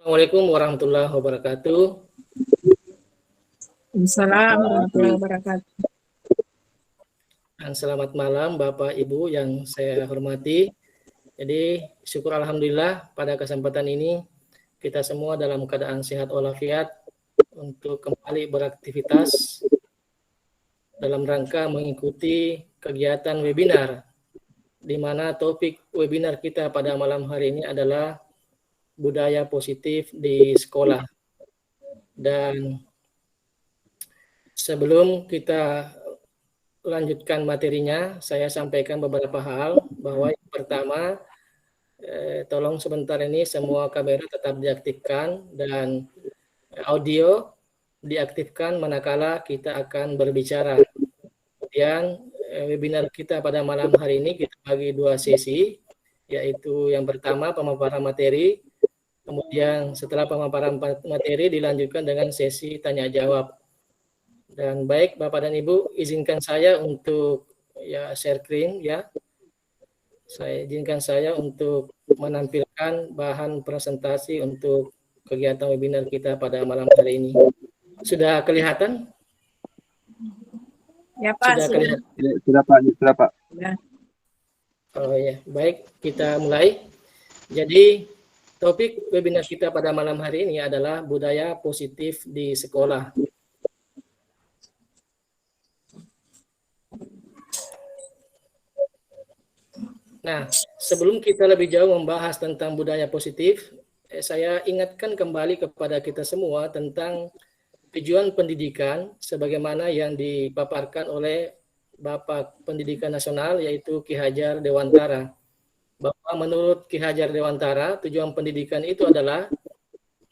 Assalamualaikum warahmatullahi wabarakatuh. Assalamualaikum warahmatullahi wabarakatuh. Dan selamat malam Bapak Ibu yang saya hormati. Jadi syukur alhamdulillah pada kesempatan ini kita semua dalam keadaan sehat walafiat untuk kembali beraktivitas dalam rangka mengikuti kegiatan webinar, di mana topik webinar kita pada malam hari ini adalah budaya positif di sekolah. Dan sebelum kita lanjutkan materinya, saya sampaikan beberapa hal, bahwa yang pertama, tolong sebentar ini semua kamera tetap diaktifkan dan audio diaktifkan manakala kita akan berbicara. Kemudian webinar kita pada malam hari ini kita bagi dua sesi, yaitu yang pertama pemaparan materi, kemudian setelah pemaparan materi dilanjutkan dengan sesi tanya jawab. Dan baik Bapak dan Ibu, izinkan saya untuk share screen ya. Izinkan saya untuk menampilkan bahan presentasi untuk kegiatan webinar kita pada malam hari ini. Sudah kelihatan? Ya Pak, sudah kelihatan. Sudah Pak. Ya. Oh ya, baik, kita mulai. Jadi topik webinar kita pada malam hari ini adalah budaya positif di sekolah. Nah, sebelum kita lebih jauh membahas tentang budaya positif, saya ingatkan kembali kepada kita semua tentang tujuan pendidikan sebagaimana yang dipaparkan oleh Bapak Pendidikan Nasional, yaitu Ki Hajar Dewantara. Bahwa menurut Ki Hajar Dewantara, tujuan pendidikan itu adalah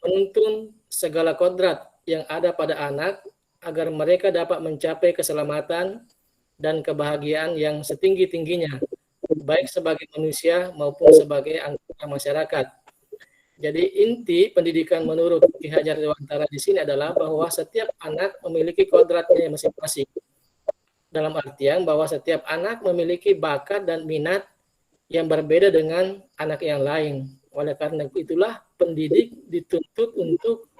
menuntun segala kodrat yang ada pada anak agar mereka dapat mencapai keselamatan dan kebahagiaan yang setinggi-tingginya, baik sebagai manusia maupun sebagai anggota masyarakat. Jadi inti pendidikan menurut Ki Hajar Dewantara di sini adalah bahwa setiap anak memiliki kodratnya masing-masing. Dalam artian bahwa setiap anak memiliki bakat dan minat yang berbeda dengan anak yang lain. Oleh karena itulah pendidik dituntut untuk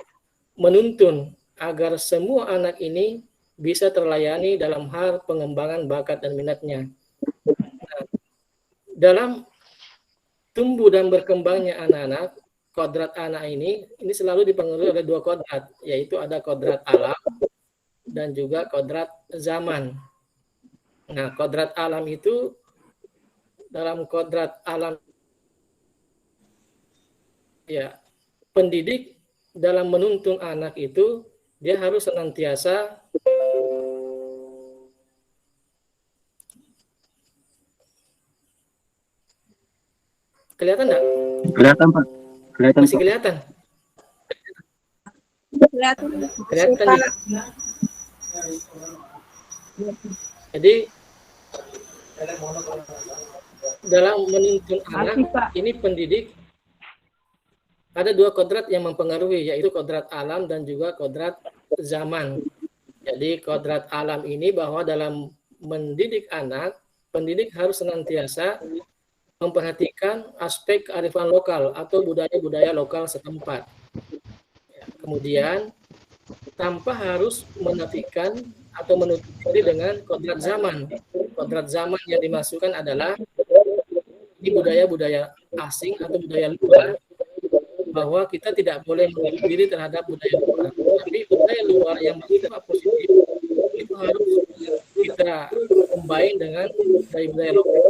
menuntun agar semua anak ini bisa terlayani dalam hal pengembangan bakat dan minatnya. Nah, dalam tumbuh dan berkembangnya anak-anak, kodrat anak ini selalu dipengaruhi oleh dua kodrat, yaitu ada kodrat alam dan juga kodrat zaman. Nah, kodrat alam itu, dalam kodrat alam, ya, pendidik dalam menuntun anak itu, dia harus senantiasa kelihatan enggak? Kelihatan Pak. Kelihatan. Masih kelihatan? Kelihatan nih. Jadi dalam menuntun anak ini pendidik ada dua kodrat yang mempengaruhi, yaitu kodrat alam dan juga kodrat zaman. Jadi kodrat alam ini bahwa dalam mendidik anak, pendidik harus senantiasa memperhatikan aspek kearifan lokal atau budaya-budaya lokal setempat. Kemudian tanpa harus menafikan atau menutup diri dengan kodrat zaman. Kodrat zaman yang dimasukkan adalah ini budaya-budaya asing atau budaya luar, bahwa kita tidak boleh menutup diri terhadap budaya luar. Tapi budaya luar yang bersifat positif itu harus kita combine dengan budaya-budaya lokal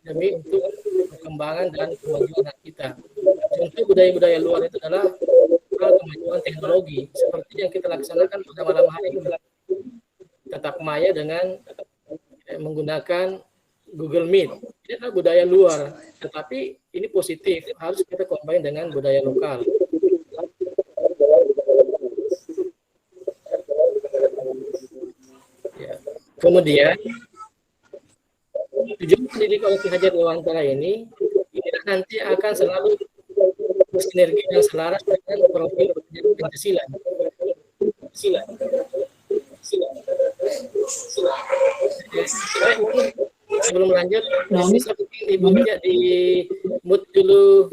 demi untuk perkembangan dan kemajuan anak kita. Contoh budaya-budaya luar itu adalah kemajuan teknologi seperti yang kita laksanakan pada malam hari ini. Tatap maya dengan menggunakan Google Meet. Ini adalah budaya luar, tetapi ini positif, harus kita combine dengan budaya lokal. Ya. Kemudian tujuan pendidik oleh Ki Hajar Dewantara ini nanti akan selalu bersinergi dan selaras dengan profil Pancasila. Sebelum lanjut, bisa mungkin Ibu Tia di mute dulu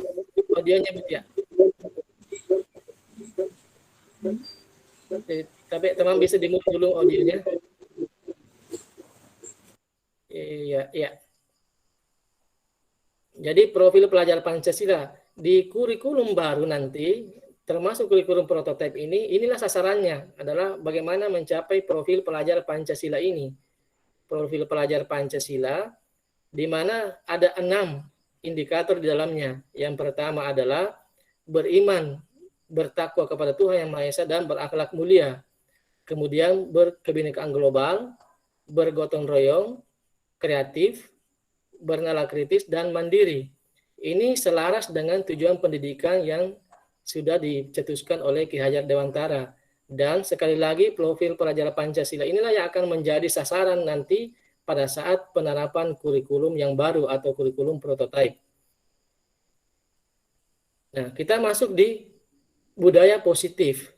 audionya, Bu Tia. Tapi teman bisa di-mute dulu audionya. Iya, iya. Jadi profil pelajar Pancasila di kurikulum baru nanti, termasuk kurikulum prototipe ini, inilah sasarannya adalah bagaimana mencapai profil pelajar Pancasila ini. Profil pelajar Pancasila di mana ada 6 indikator di dalamnya. Yang pertama adalah beriman, bertakwa kepada Tuhan Yang Maha Esa dan berakhlak mulia. Kemudian berkebinekaan global, bergotong royong, kreatif, bernalar kritis, dan mandiri. Ini selaras dengan tujuan pendidikan yang sudah dicetuskan oleh Ki Hajar Dewantara. Dan sekali lagi profil pelajar Pancasila inilah yang akan menjadi sasaran nanti pada saat penerapan kurikulum yang baru atau kurikulum prototipe. Nah, kita masuk di budaya positif.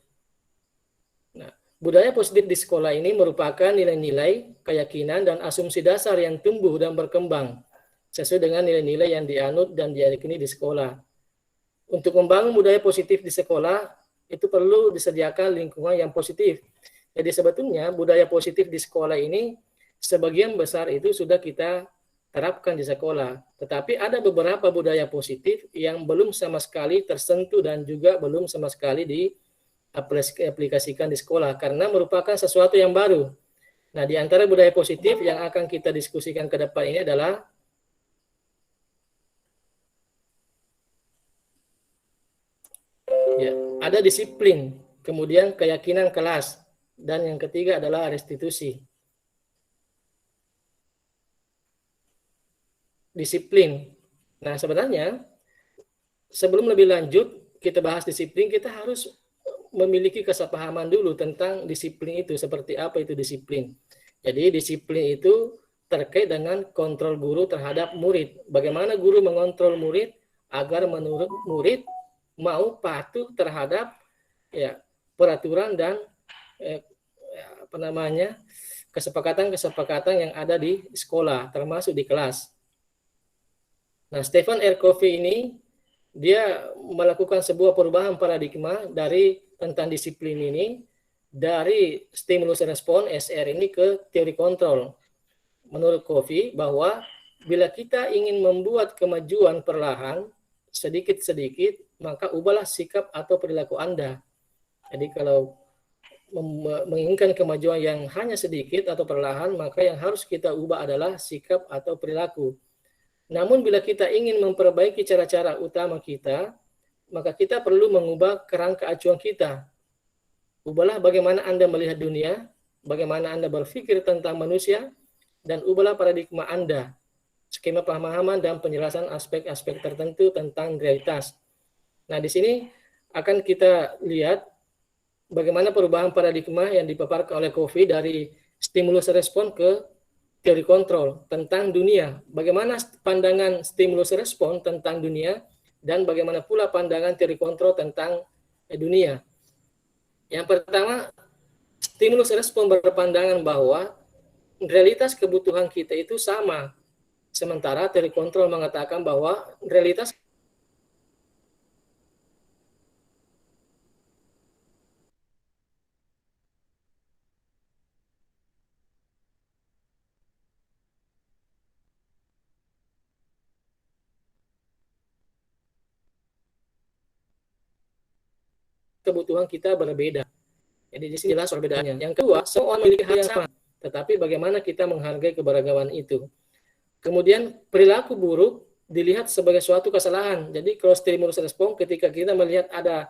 Nah, budaya positif di sekolah ini merupakan nilai-nilai, keyakinan, dan asumsi dasar yang tumbuh dan berkembang sesuai dengan nilai-nilai yang dianut dan diyakini di sekolah. Untuk membangun budaya positif di sekolah, itu perlu disediakan lingkungan yang positif. Jadi sebetulnya budaya positif di sekolah ini sebagian besar itu sudah kita terapkan di sekolah. Tetapi ada beberapa budaya positif yang belum sama sekali tersentuh dan juga belum sama sekali diaplikasikan di sekolah karena merupakan sesuatu yang baru. Nah, di antara budaya positif yang akan kita diskusikan ke depan ini adalah ya, ada disiplin, kemudian keyakinan kelas, dan yang ketiga adalah restitusi. Disiplin. Nah, sebenarnya sebelum lebih lanjut kita bahas disiplin, kita harus memiliki kesepahaman dulu tentang disiplin itu, seperti apa itu disiplin. Jadi disiplin itu terkait dengan kontrol guru terhadap murid. Bagaimana guru mengontrol murid agar menurut murid mau patuh terhadap ya peraturan dan kesepakatan-kesepakatan yang ada di sekolah, termasuk di kelas. Nah, Stephen R. Covey ini dia melakukan sebuah perubahan paradigma dari tentang disiplin ini dari stimulus respon SR ini ke teori kontrol. Menurut Covey bahwa bila kita ingin membuat kemajuan perlahan sedikit-sedikit, maka ubahlah sikap atau perilaku Anda. Jadi kalau menginginkan kemajuan yang hanya sedikit atau perlahan, maka yang harus kita ubah adalah sikap atau perilaku. Namun bila kita ingin memperbaiki cara-cara utama kita, maka kita perlu mengubah kerangka acuan kita. Ubahlah bagaimana Anda melihat dunia, bagaimana Anda berpikir tentang manusia, dan ubahlah paradigma Anda, skema pemahaman dan penjelasan aspek-aspek tertentu tentang realitas. Nah, di sini akan kita lihat bagaimana perubahan paradigma yang dipaparkan oleh Covey dari stimulus respon ke teori kontrol tentang dunia. Bagaimana pandangan stimulus respon tentang dunia dan bagaimana pula pandangan teori kontrol tentang dunia. Yang pertama, stimulus respon berpandangan bahwa realitas kebutuhan kita itu sama. Sementara teori kontrol mengatakan bahwa realitas kebutuhan kita berbeda. Jadi di sini jelas perbedaannya. Yang kedua, semua orang memiliki hal yang sama, tetapi bagaimana kita menghargai keberagaman itu. Kemudian perilaku buruk dilihat sebagai suatu kesalahan. Jadi kalau stimulus respon, ketika kita melihat ada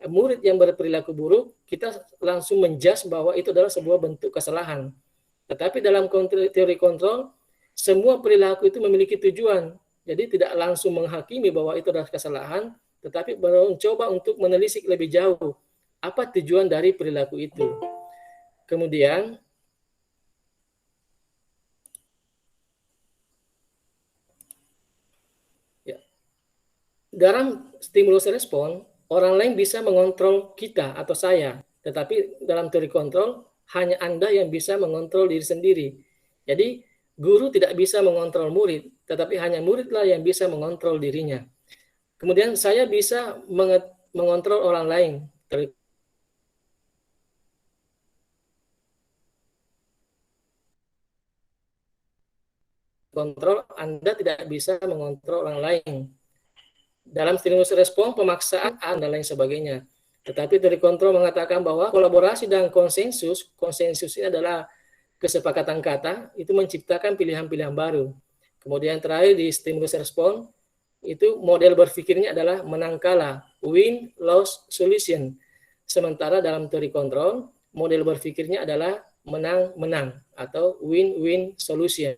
murid yang berperilaku buruk, kita langsung menjudge bahwa itu adalah sebuah bentuk kesalahan. Tetapi dalam teori kontrol, semua perilaku itu memiliki tujuan. Jadi tidak langsung menghakimi bahwa itu adalah kesalahan, tetapi mencoba untuk menelisik lebih jauh apa tujuan dari perilaku itu. Kemudian ya, dalam stimulus respon, orang lain bisa mengontrol kita atau saya, tetapi dalam teori kontrol hanya Anda yang bisa mengontrol diri sendiri. Jadi guru tidak bisa mengontrol murid, tetapi hanya muridlah yang bisa mengontrol dirinya. Kemudian saya bisa mengontrol orang lain. kontrol, Anda tidak bisa mengontrol orang lain. Dalam stimulus respon, pemaksaan, dan lain sebagainya. Tetapi teori kontrol mengatakan bahwa kolaborasi dan konsensus ini adalah kesepakatan kata, itu menciptakan pilihan-pilihan baru. Kemudian terakhir di stimulus respon, itu model berpikirnya adalah menang kalah, win-loss solution. Sementara dalam teori kontrol, model berpikirnya adalah menang-menang atau win-win solution.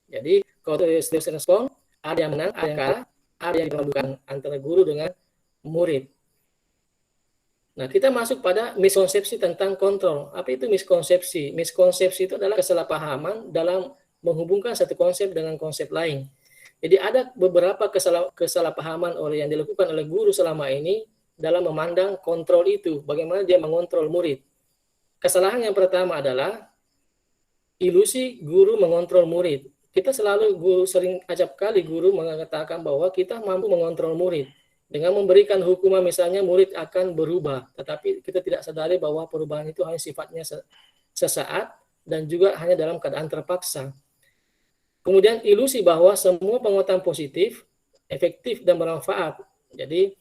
Jadi kalau stimulus respon, ada yang menang, ada yang kalah, ada yang diperlukan antara guru dengan murid. Nah, kita masuk pada miskonsepsi tentang kontrol. Apa itu miskonsepsi? Miskonsepsi itu adalah kesalahpahaman dalam menghubungkan satu konsep dengan konsep lain. Jadi ada beberapa kesalahpahaman yang dilakukan oleh guru selama ini dalam memandang kontrol itu, bagaimana dia mengontrol murid. Kesalahan yang pertama adalah ilusi guru mengontrol murid. Kita sering acap kali guru mengatakan bahwa kita mampu mengontrol murid. Dengan memberikan hukuman misalnya murid akan berubah, tetapi kita tidak sadari bahwa perubahan itu hanya sifatnya sesaat dan juga hanya dalam keadaan terpaksa. Kemudian ilusi bahwa semua penguatan positif, efektif dan bermanfaat. Jadi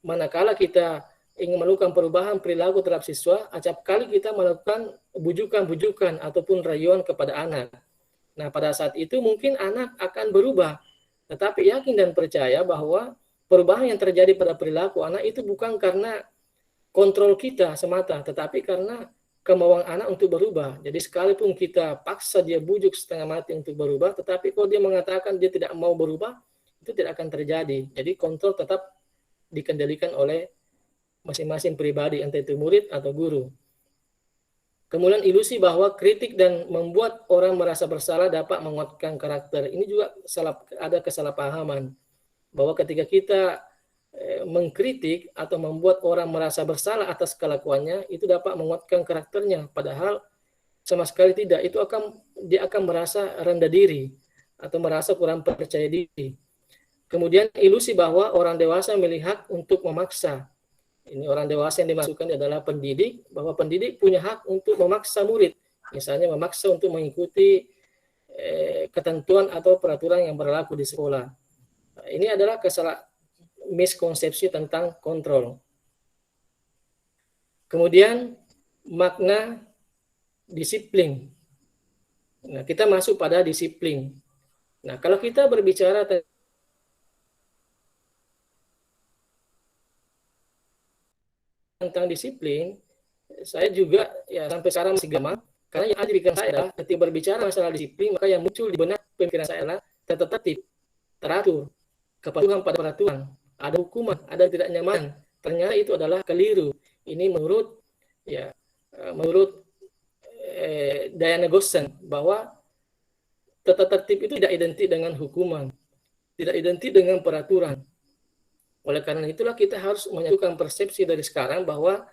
manakala kita ingin melakukan perubahan perilaku terhadap siswa, acap kali kita melakukan bujukan-bujukan ataupun rayuan kepada anak. Nah, pada saat itu mungkin anak akan berubah, tetapi yakin dan percaya bahwa perubahan yang terjadi pada perilaku anak itu bukan karena kontrol kita semata, tetapi karena kemauan anak untuk berubah. Jadi sekalipun kita paksa dia bujuk setengah mati untuk berubah, tetapi kalau dia mengatakan dia tidak mau berubah, itu tidak akan terjadi. Jadi kontrol tetap dikendalikan oleh masing-masing pribadi, entah itu murid atau guru. Kemudian ilusi bahwa kritik dan membuat orang merasa bersalah dapat menguatkan karakter. Ini juga ada kesalahpahaman. Bahwa ketika kita mengkritik atau membuat orang merasa bersalah atas kelakuannya, itu dapat menguatkan karakternya. Padahal sama sekali tidak. Dia akan merasa rendah diri atau merasa kurang percaya diri. Kemudian ilusi bahwa orang dewasa melihat untuk memaksa. Ini orang dewasa yang dimasukkan adalah pendidik, bahwa pendidik punya hak untuk memaksa murid. Misalnya memaksa untuk mengikuti ketentuan atau peraturan yang berlaku di sekolah. Ini adalah miskonsepsi tentang kontrol. Kemudian makna disiplin. Nah, kita masuk pada disiplin. Nah, kalau kita berbicara tentang disiplin, saya juga ya sampai sekarang masih gamang, karena yang ada di pikiran saya adalah ketika berbicara masalah disiplin, maka yang muncul di benak pemikiran saya adalah tertib, teratur, kepatuhan pada peraturan, ada hukuman, ada tidak nyaman. Ternyata itu adalah keliru. Ini menurut Diana Goshen, bahwa tata tertib itu tidak identik dengan hukuman, tidak identik dengan peraturan. Oleh karena itulah kita harus menyatukan persepsi dari sekarang bahwa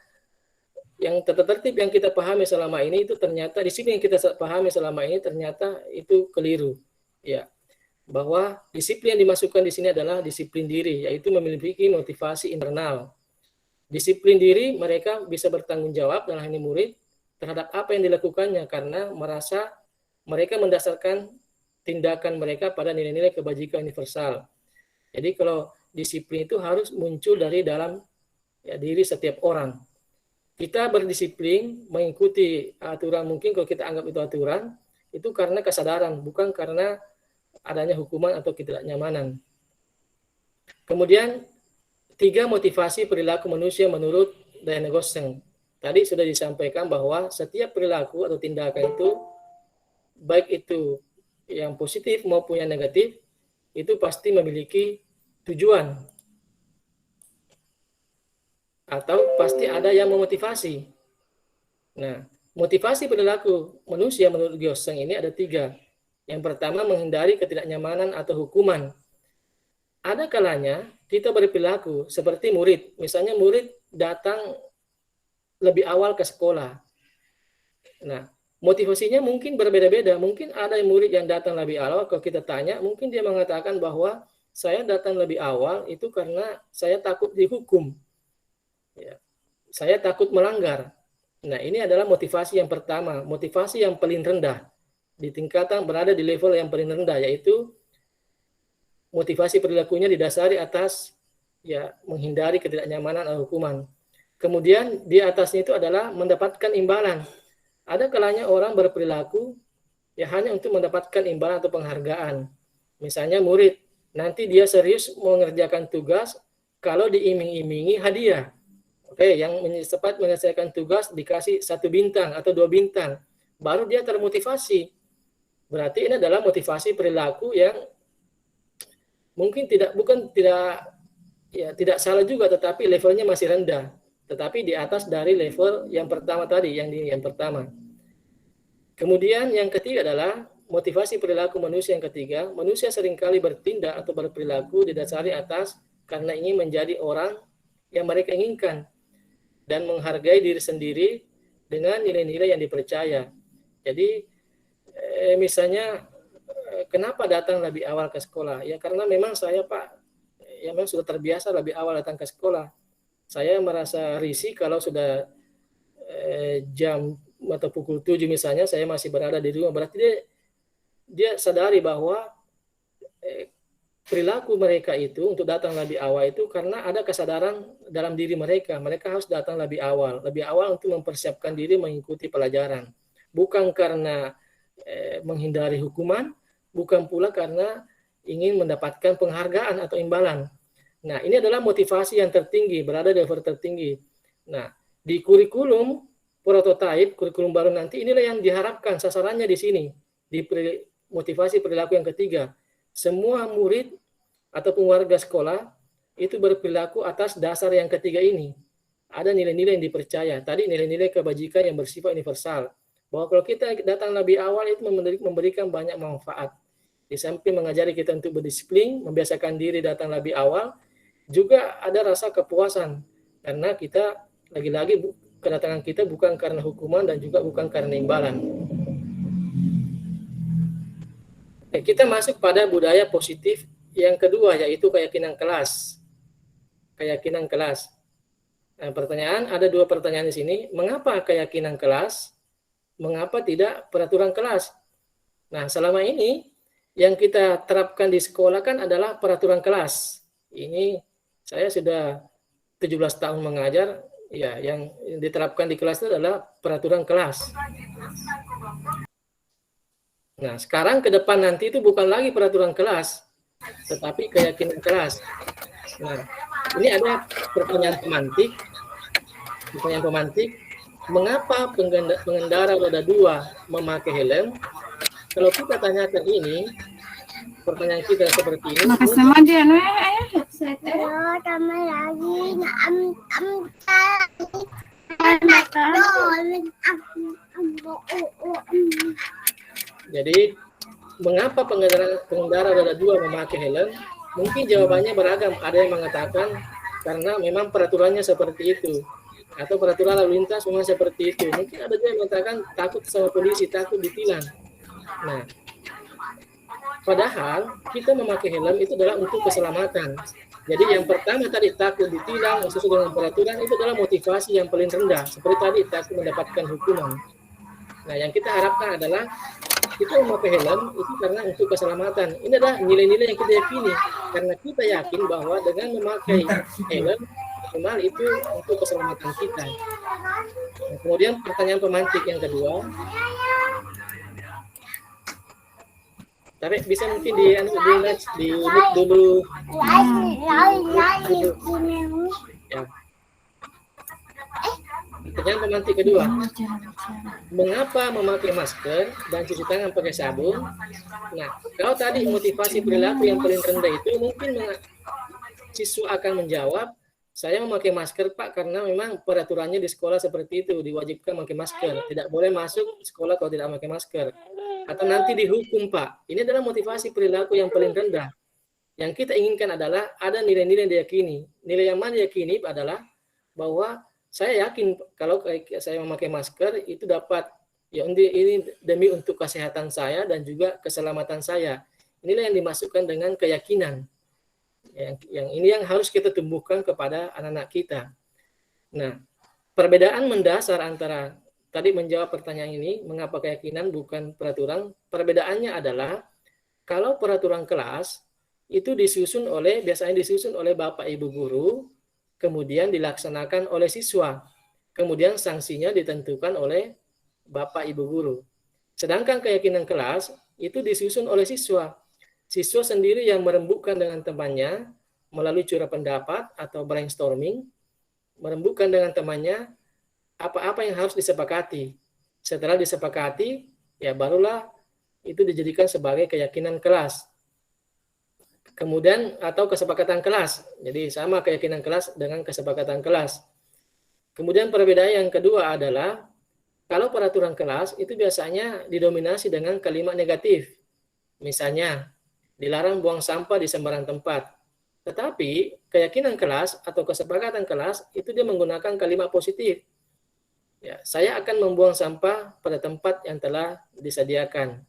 yang tata tertib yang kita pahami selama ini itu ternyata disiplin yang kita pahami selama ini ternyata itu keliru. Ya, bahwa disiplin yang dimasukkan di sini adalah disiplin diri, yaitu memiliki motivasi internal. Disiplin diri mereka bisa bertanggung jawab dalam hal ini murid terhadap apa yang dilakukannya karena merasa mereka mendasarkan tindakan mereka pada nilai-nilai kebajikan universal. Jadi kalau disiplin itu harus muncul dari dalam diri setiap orang. Kita berdisiplin mengikuti aturan, mungkin kalau kita anggap itu aturan, itu karena kesadaran, bukan karena adanya hukuman atau ketidaknyamanan. Kemudian 3 motivasi perilaku manusia menurut Diana Goshen. Tadi sudah disampaikan bahwa setiap perilaku atau tindakan itu, baik itu yang positif maupun yang negatif, itu pasti memiliki tujuan atau pasti ada yang memotivasi. Nah, motivasi perilaku manusia menurut Goshen ini ada 3. Yang pertama, menghindari ketidaknyamanan atau hukuman. Ada kalanya kita berperilaku seperti murid. Misalnya murid datang lebih awal ke sekolah. Nah, motivasinya mungkin berbeda-beda. Mungkin ada murid yang datang lebih awal, kalau kita tanya, mungkin dia mengatakan bahwa saya datang lebih awal itu karena saya takut dihukum. Ya. saya takut melanggar. Nah, ini adalah motivasi yang pertama, motivasi yang paling rendah. Di tingkatan berada di level yang paling rendah, yaitu motivasi perilakunya didasari atas ya menghindari ketidaknyamanan atau hukuman. Kemudian di atasnya itu adalah mendapatkan imbalan. Ada kalanya orang berperilaku ya hanya untuk mendapatkan imbalan atau penghargaan. Misalnya murid, nanti dia serius mengerjakan tugas kalau diiming-imingi hadiah. Oke, yang cepat menyelesaikan tugas dikasih 1 bintang atau 2 bintang, baru dia termotivasi. Berarti ini adalah motivasi perilaku yang mungkin tidak salah juga, tetapi levelnya masih rendah. Tetapi di atas dari level yang pertama tadi, yang pertama. Kemudian yang ketiga adalah motivasi perilaku manusia yang ketiga. Manusia seringkali bertindak atau berperilaku didasari atas karena ingin menjadi orang yang mereka inginkan dan menghargai diri sendiri dengan nilai-nilai yang dipercaya. Jadi misalnya kenapa datang lebih awal ke sekolah? Ya karena memang saya Pak, ya memang sudah terbiasa lebih awal datang ke sekolah. Saya merasa risih kalau sudah jam atau pukul 7 misalnya saya masih berada di rumah. Berarti dia sadari bahwa perilaku mereka itu untuk datang lebih awal itu karena ada kesadaran dalam diri mereka. Mereka harus datang lebih awal untuk mempersiapkan diri mengikuti pelajaran. Bukan karena menghindari hukuman, bukan pula karena ingin mendapatkan penghargaan atau imbalan. Nah, ini adalah motivasi yang tertinggi, berada di level tertinggi. Nah, di kurikulum prototipe, kurikulum baru nanti, inilah yang diharapkan sasarannya di sini, di motivasi perilaku yang ketiga. Semua murid ataupun warga sekolah itu berperilaku atas dasar yang ketiga ini. Ada nilai-nilai yang dipercaya. Tadi nilai-nilai kebajikan yang bersifat universal. Bahwa kalau kita datang lebih awal itu memberikan banyak manfaat. Di samping mengajari kita untuk berdisiplin, membiasakan diri datang lebih awal, juga ada rasa kepuasan. Karena kita, lagi-lagi kedatangan kita bukan karena hukuman dan juga bukan karena imbalan. Kita masuk pada budaya positif yang kedua, yaitu keyakinan kelas. Keyakinan kelas. Nah, ada 2 pertanyaan di sini. Mengapa keyakinan kelas? Mengapa tidak peraturan kelas? Nah, selama ini yang kita terapkan di sekolah kan adalah peraturan kelas. Ini saya sudah 17 tahun mengajar, ya yang diterapkan di kelas itu adalah peraturan kelas. Nah, sekarang ke depan nanti itu bukan lagi peraturan kelas, tetapi keyakinan kelas. Nah, ini ada pertanyaan pemantik. Mengapa pengendara roda 2 memakai helm? Kalau kita tanyakan ini, pertanyaan kita seperti ini. Sama dia, Jadi, mengapa pengendara roda 2 memakai helm? Mungkin jawabannya beragam. Ada yang mengatakan karena memang peraturannya seperti itu. Atau peraturan lalu lintas memang seperti itu. Mungkin ada juga yang mengatakan takut sama polisi, takut ditilang. Nah, padahal kita memakai helm itu adalah untuk keselamatan. Jadi yang pertama tadi takut ditilang sesuai dengan peraturan itu adalah motivasi yang paling rendah. Seperti tadi takut mendapatkan hukuman. Nah, yang kita harapkan adalah kita memakai helm itu karena untuk keselamatan. Ini adalah nilai-nilai yang kita yakini. Karena kita yakin bahwa dengan memakai helm minimal itu untuk keselamatan kita. Nah, kemudian pertanyaan pemantik yang kedua. Tapi bisa mungkin di dulu. Ya. Pertanyaan pemantik kedua. Mengapa memakai masker dan cuci tangan pakai sabun? Nah, kalau tadi motivasi perilaku yang paling rendah itu mungkin siswa akan menjawab, saya memakai masker Pak karena memang peraturannya di sekolah seperti itu, diwajibkan memakai masker. Tidak boleh masuk sekolah kalau tidak memakai masker. Atau nanti dihukum Pak. Ini adalah motivasi perilaku yang paling rendah. Yang kita inginkan adalah ada nilai-nilai yang diyakini. Nilai yang mana diyakini adalah bahwa saya yakin kalau saya memakai masker itu dapat ya ini demi untuk kesehatan saya dan juga keselamatan saya. Inilah yang dimasukkan dengan keyakinan. Yang ini yang harus kita tumbuhkan kepada anak-anak kita. Nah, Perbedaan mendasar antara tadi menjawab pertanyaan ini, mengapa keyakinan bukan peraturan? Perbedaannya adalah kalau peraturan kelas itu biasanya disusun oleh Bapak Ibu guru, kemudian dilaksanakan oleh siswa. Kemudian sanksinya ditentukan oleh Bapak Ibu guru. Sedangkan keyakinan kelas itu disusun oleh siswa. Siswa sendiri yang merembukkan dengan temannya melalui curah pendapat atau brainstorming, merembukkan dengan temannya apa-apa yang harus disepakati. Setelah disepakati, ya barulah itu dijadikan sebagai keyakinan kelas. Kemudian atau kesepakatan kelas. Jadi sama keyakinan kelas dengan kesepakatan kelas. Kemudian perbedaan yang kedua adalah kalau peraturan kelas itu biasanya didominasi dengan kalimat negatif. Misalnya, dilarang buang sampah di sembarang tempat. Tetapi keyakinan kelas atau kesepakatan kelas itu dia menggunakan kalimat positif. Ya, saya akan membuang sampah pada tempat yang telah disediakan.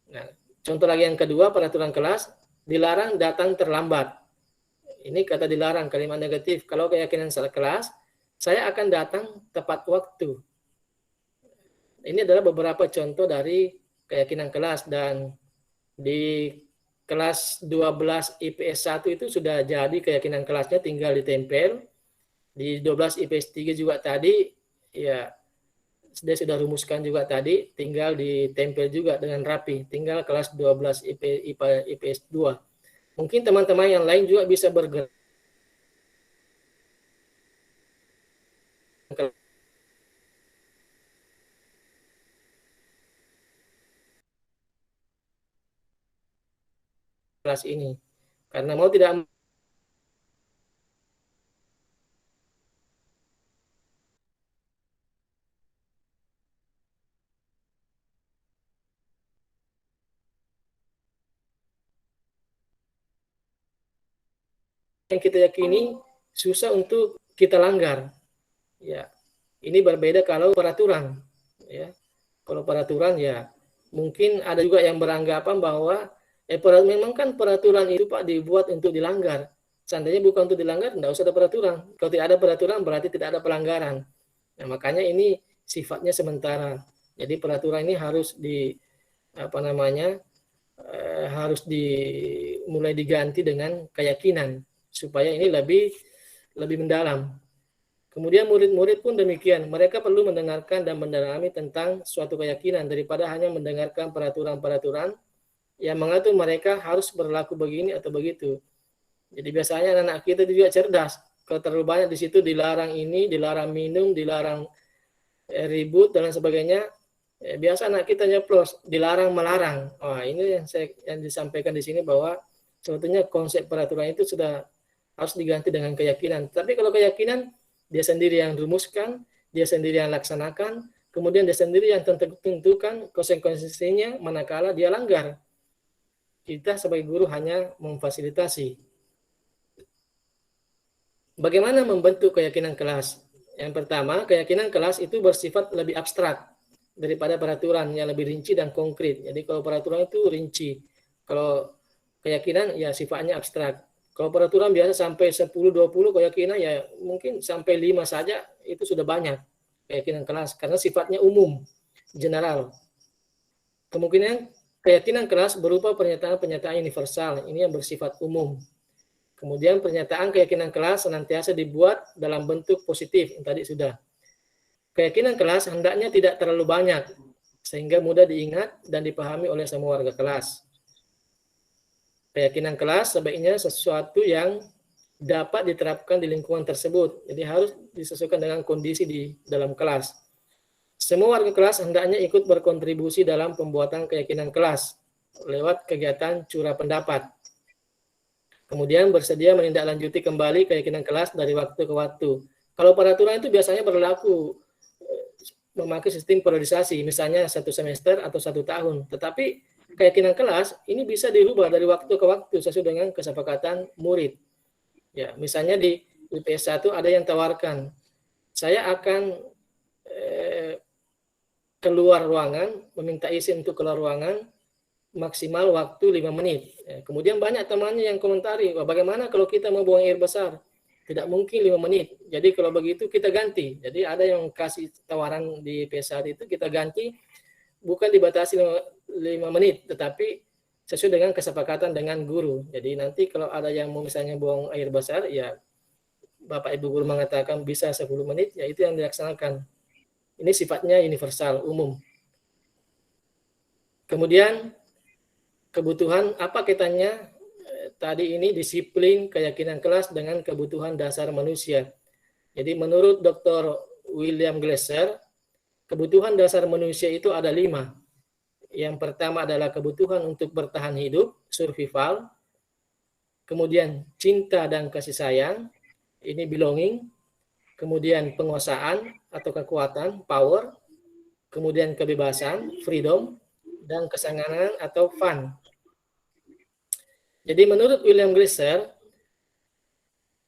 Nah, contoh lagi yang kedua, peraturan kelas, dilarang datang terlambat. Ini kata dilarang, kalimat negatif. Kalau keyakinan kelas, saya akan datang tepat waktu. Ini adalah beberapa contoh dari keyakinan kelas, dan di kelas 12 IPS 1 itu sudah jadi keyakinan kelasnya, tinggal ditempel. Di 12 IPS 3 juga tadi, ya dia sudah rumuskan juga tadi, tinggal ditempel juga dengan rapi, tinggal kelas 12 IPS 2. Mungkin teman-teman yang lain juga bisa bergerak kelas ini. Karena mau tidak yang kita yakini susah untuk kita langgar. Ya, ini berbeda kalau peraturan. Ya, kalau peraturan ya mungkin ada juga yang beranggapan bahwa memang kan peraturan itu Pak dibuat untuk dilanggar. Seandainya bukan untuk dilanggar, tidak usah ada peraturan. Kalau tidak ada peraturan berarti tidak ada pelanggaran. Nah, makanya ini sifatnya sementara. Jadi peraturan ini harus harus mulai diganti dengan keyakinan supaya ini lebih mendalam. Kemudian murid-murid pun demikian, mereka perlu mendengarkan dan mendalami tentang suatu keyakinan daripada hanya mendengarkan peraturan-peraturan yang mengatur mereka harus berlaku begini atau begitu. Jadi biasanya anak-anak kita juga cerdas. Kalau terlalu banyak di situ dilarang ini, dilarang minum, dilarang ribut dan lain sebagainya. Biasa anak kita nyeplos, dilarang melarang. Wah, ini yang disampaikan di sini bahwa sebetulnya konsep peraturan itu sudah harus diganti dengan keyakinan. Tapi kalau keyakinan dia sendiri yang rumuskan, dia sendiri yang laksanakan, kemudian dia sendiri yang tentukan konsekuensinya manakala dia langgar. Kita sebagai guru hanya memfasilitasi. Bagaimana membentuk keyakinan kelas? Yang pertama, keyakinan kelas itu bersifat lebih abstrak daripada peraturan yang lebih rinci dan konkret. Jadi kalau peraturan itu rinci, kalau keyakinan ya sifatnya abstrak. Kalau peraturan biasa sampai 10-20 keyakinan ya mungkin sampai 5 saja itu sudah banyak keyakinan kelas karena sifatnya umum, general. Kemungkinan keyakinan kelas berupa pernyataan-pernyataan universal, ini yang bersifat umum. Kemudian pernyataan keyakinan kelas senantiasa dibuat dalam bentuk positif, yang tadi sudah. Keyakinan kelas hendaknya tidak terlalu banyak sehingga mudah diingat dan dipahami oleh semua warga kelas. Keyakinan kelas sebaiknya sesuatu yang dapat diterapkan di lingkungan tersebut. Jadi harus disesuaikan dengan kondisi di dalam kelas. Semua warga kelas hendaknya ikut berkontribusi dalam pembuatan keyakinan kelas lewat kegiatan curah pendapat. Kemudian bersedia menindaklanjuti kembali keyakinan kelas dari waktu ke waktu. Kalau peraturan itu biasanya berlaku memakai sistem periodisasi, misalnya 1 semester atau 1 tahun. Tetapi keyakinan kelas ini bisa dirubah dari waktu ke waktu sesuai dengan kesepakatan murid. Ya, misalnya di IPS 1 ada yang tawarkan, saya akan keluar ruangan, meminta izin untuk keluar ruangan maksimal waktu 5 menit. Kemudian banyak temannya yang komentari, bagaimana kalau kita mau buang air besar? Tidak mungkin 5 menit. Jadi kalau begitu kita ganti. Jadi ada yang kasih tawaran di P1 itu kita ganti bukan dibatasi 5 menit, tetapi sesuai dengan kesepakatan dengan guru. Jadi nanti kalau ada yang mau misalnya buang air besar, ya Bapak Ibu guru mengatakan bisa 10 menit, ya itu yang dilaksanakan. Ini sifatnya universal, umum. Kemudian kebutuhan apa kaitannya tadi ini disiplin keyakinan kelas dengan kebutuhan dasar manusia. Jadi menurut Dr. William Glasser, kebutuhan dasar manusia itu ada 5. Yang pertama adalah kebutuhan untuk bertahan hidup, survival. Kemudian cinta dan kasih sayang, ini belonging. Kemudian penguasaan atau kekuatan, power. Kemudian kebebasan, freedom. Dan kesenangan atau fun. Jadi menurut William Glasser,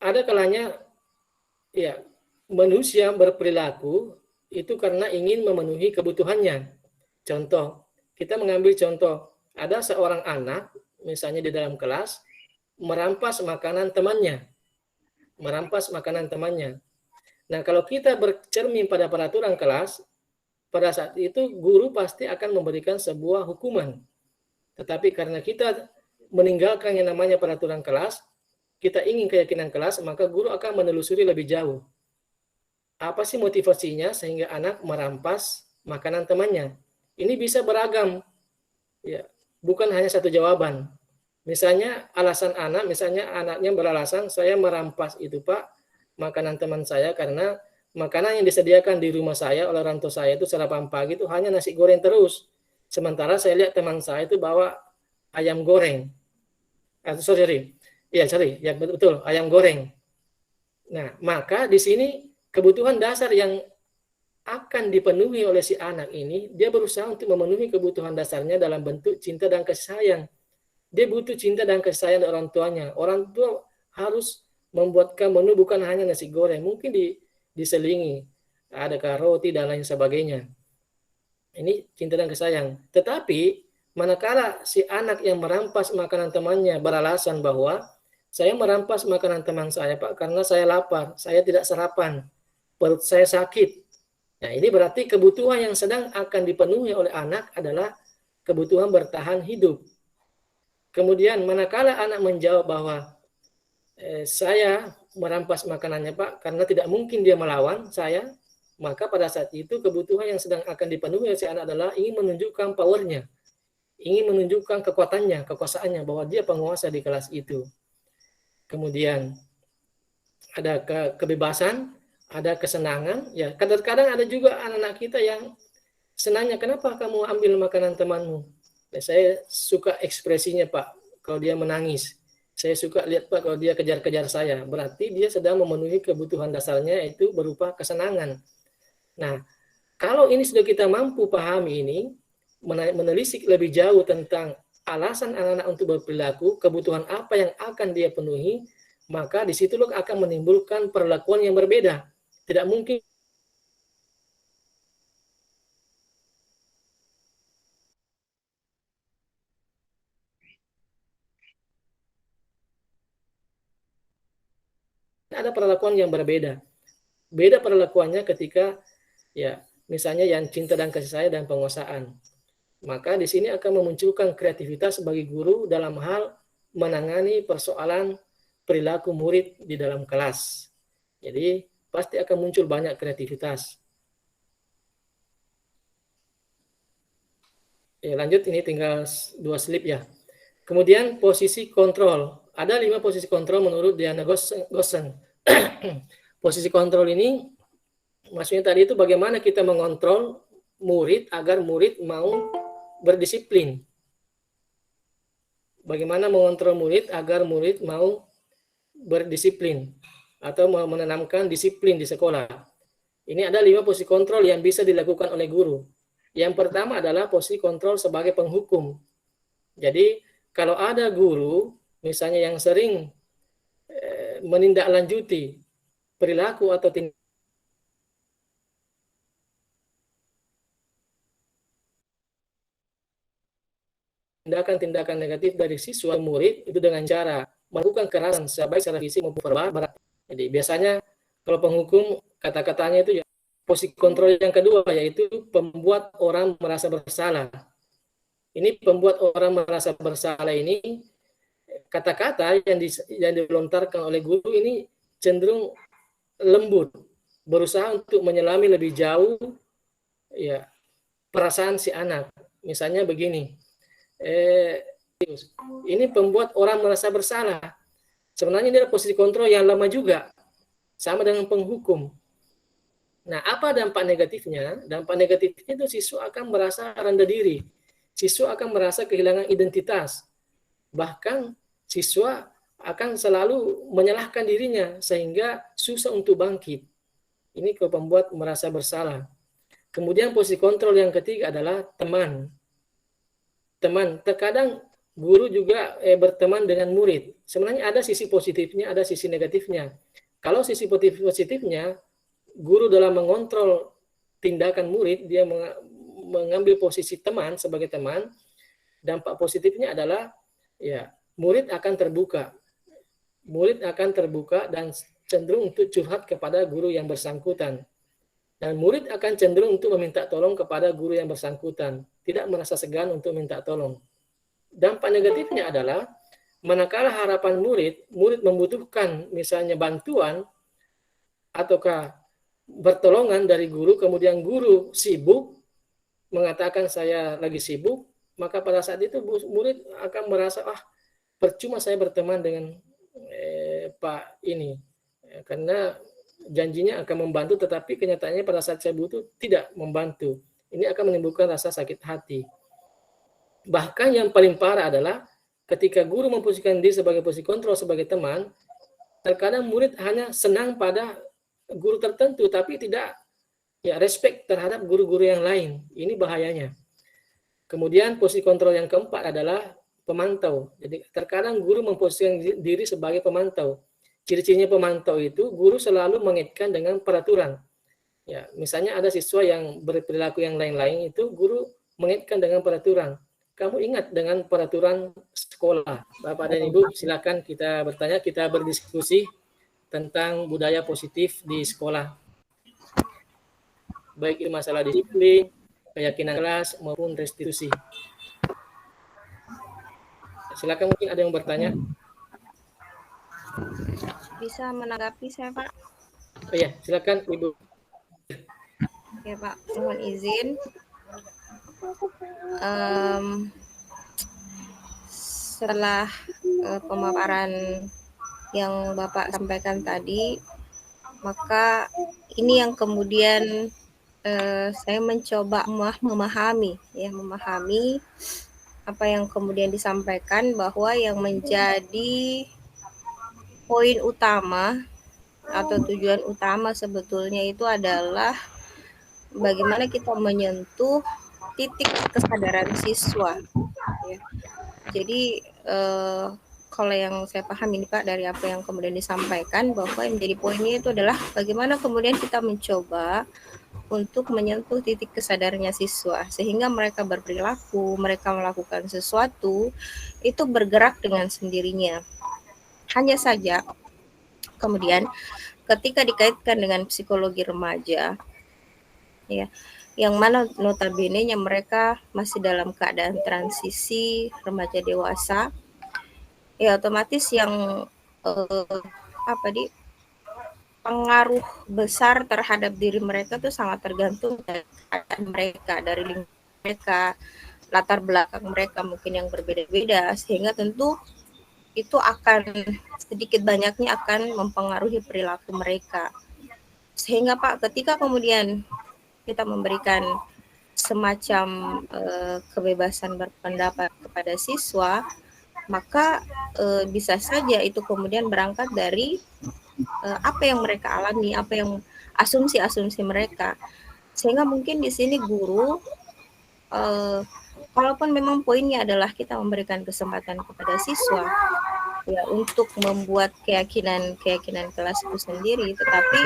ada kalanya ya manusia berperilaku itu karena ingin memenuhi kebutuhannya. Contoh, kita mengambil contoh, ada seorang anak, misalnya di dalam kelas, merampas makanan temannya. Merampas makanan temannya. Nah, kalau kita bercermin pada peraturan kelas, pada saat itu guru pasti akan memberikan sebuah hukuman. Tetapi karena kita meninggalkan yang namanya peraturan kelas, kita ingin keyakinan kelas, maka guru akan menelusuri lebih jauh. Apa sih motivasinya sehingga anak merampas makanan temannya? Ini bisa beragam, ya, bukan hanya satu jawaban. Misalnya alasan anak, misalnya anaknya beralasan, saya merampas itu Pak, makanan teman saya karena makanan yang disediakan di rumah saya oleh orang tua saya itu sarapan pagi itu hanya nasi goreng terus. Sementara saya lihat teman saya itu bawa ayam goreng. Sorry. Ya betul, ayam goreng. Nah, maka di sini kebutuhan dasar yang akan dipenuhi oleh si anak ini, dia berusaha untuk memenuhi kebutuhan dasarnya dalam bentuk cinta dan kasih sayang. Dia butuh cinta dan kasih sayang dari orang tuanya. Orang tua harus membuatkan menu bukan hanya nasi goreng, mungkin diselingi, ada roti dan lain sebagainya. Ini cinta dan kasih sayang. Tetapi manakala si anak yang merampas makanan temannya beralasan bahwa saya merampas makanan teman saya Pak karena saya lapar, saya tidak sarapan, perut saya sakit. Nah, ini berarti kebutuhan yang sedang akan dipenuhi oleh anak adalah kebutuhan bertahan hidup. Kemudian manakala anak menjawab bahwa saya merampas makanannya Pak karena tidak mungkin dia melawan saya, maka pada saat itu kebutuhan yang sedang akan dipenuhi oleh si anak adalah ingin menunjukkan powernya, ingin menunjukkan kekuatannya, kekuasaannya bahwa dia penguasa di kelas itu. Kemudian ada kebebasan, ada kesenangan. Ya, kadang-kadang ada juga anak-anak kita yang senangnya, kenapa kamu ambil makanan temanmu? Ya, saya suka ekspresinya Pak, kalau dia menangis. Saya suka lihat Pak kalau dia kejar-kejar saya. Berarti dia sedang memenuhi kebutuhan dasarnya itu berupa kesenangan. Nah, kalau ini sudah kita mampu pahami ini, menelisik lebih jauh tentang alasan anak-anak untuk berperilaku, kebutuhan apa yang akan dia penuhi, maka di situ akan menimbulkan perlakuan yang berbeda. Tidak mungkin ada perlakuan yang berbeda. Beda perlakuannya ketika ya misalnya yang cinta dan kasih sayang dan penguasaan. Maka di sini akan memunculkan kreativitas bagi guru dalam hal menangani persoalan perilaku murid di dalam kelas. Jadi pasti akan muncul banyak kreativitas. Ya, lanjut, ini tinggal 2 slide ya. Kemudian posisi kontrol. Ada 5 posisi kontrol menurut Diana Gossen. Posisi kontrol ini maksudnya tadi itu bagaimana kita mengontrol murid agar murid mau berdisiplin. Bagaimana mengontrol murid agar murid mau berdisiplin atau menanamkan disiplin di sekolah. Ini ada 5 posisi kontrol yang bisa dilakukan oleh guru. Yang pertama adalah posisi kontrol sebagai penghukum. Jadi kalau ada guru misalnya yang sering menindaklanjuti perilaku atau tindakan-tindakan negatif dari siswa murid itu dengan cara melakukan kekerasan baik secara fisik maupun verbal, Jadi biasanya kalau penghukum kata-katanya itu ya posisi kontrol yang kedua yaitu pembuat orang merasa bersalah. Ini pembuat orang merasa bersalah ini kata-kata yang dilontarkan oleh guru ini cenderung lembut, berusaha untuk menyelami lebih jauh ya perasaan si anak. Misalnya begini, ini pembuat orang merasa bersalah. Sebenarnya ini adalah posisi kontrol yang lama juga, sama dengan penghukum. Nah, apa dampak negatifnya? Dampak negatifnya itu siswa akan merasa rendah diri. Siswa akan merasa kehilangan identitas. Bahkan siswa akan selalu menyalahkan dirinya sehingga susah untuk bangkit. Ini kalau pembuat merasa bersalah. Kemudian posisi kontrol yang ketiga adalah teman. Teman, terkadang guru juga berteman dengan murid. Sebenarnya ada sisi positifnya, ada sisi negatifnya. Kalau sisi positifnya, guru dalam mengontrol tindakan murid, dia mengambil posisi teman sebagai teman. Dampak positifnya adalah ya murid akan terbuka. Murid akan terbuka dan cenderung untuk curhat kepada guru yang bersangkutan. Dan murid akan cenderung untuk meminta tolong kepada guru yang bersangkutan, tidak merasa segan untuk minta tolong. Dampak negatifnya adalah manakala harapan murid membutuhkan misalnya bantuan ataukah pertolongan dari guru, kemudian guru sibuk mengatakan saya lagi sibuk, maka pada saat itu murid akan merasa percuma saya berteman dengan Pak ini, karena janjinya akan membantu, tetapi kenyataannya pada saat saya butuh tidak membantu. Ini akan menimbulkan rasa sakit hati. Bahkan yang paling parah adalah ketika guru memposisikan diri sebagai posisi kontrol sebagai teman, terkadang murid hanya senang pada guru tertentu, tapi tidak respect terhadap guru-guru yang lain. Ini bahayanya. Kemudian posisi kontrol yang keempat adalah pemantau. Jadi terkadang guru memposisikan diri sebagai pemantau. Ciri-cirinya pemantau itu guru selalu mengaitkan dengan peraturan. Ya, misalnya ada siswa yang berperilaku yang lain-lain itu guru mengaitkan dengan peraturan. Kamu ingat dengan peraturan sekolah. Bapak dan Ibu, silakan kita bertanya, kita berdiskusi tentang budaya positif di sekolah. Baik itu masalah disiplin, keyakinan kelas maupun restitusi. Silakan, mungkin ada yang bertanya. Bisa menanggapi saya, Pak? Oh iya, silakan Ibu. Oke, Pak, mohon izin. Setelah pemaparan yang Bapak sampaikan tadi, maka ini yang kemudian saya mencoba memahami apa yang kemudian disampaikan, bahwa yang menjadi poin utama atau tujuan utama sebetulnya itu adalah bagaimana kita menyentuh titik kesadaran siswa. Ya. Jadi kalau yang saya paham ini Pak dari apa yang kemudian disampaikan, bahwa yang menjadi poinnya itu adalah bagaimana kemudian kita mencoba untuk menyentuh titik kesadarannya siswa, sehingga mereka berperilaku, mereka melakukan sesuatu itu bergerak dengan sendirinya. Hanya saja kemudian ketika dikaitkan dengan psikologi remaja, ya, yang mana notabene-nya mereka masih dalam keadaan transisi remaja dewasa, ya otomatis yang pengaruh besar terhadap diri mereka tuh sangat tergantung dari keadaan mereka, dari lingkungan mereka, latar belakang mereka mungkin yang berbeda-beda, sehingga tentu itu akan sedikit banyaknya akan mempengaruhi perilaku mereka. Sehingga Pak, ketika kemudian kita memberikan semacam kebebasan berpendapat kepada siswa, maka bisa saja itu kemudian berangkat dari apa yang mereka alami, apa yang asumsi-asumsi mereka. Sehingga mungkin di sini guru, walaupun memang poinnya adalah kita memberikan kesempatan kepada siswa ya untuk membuat keyakinan kelas itu sendiri, tetapi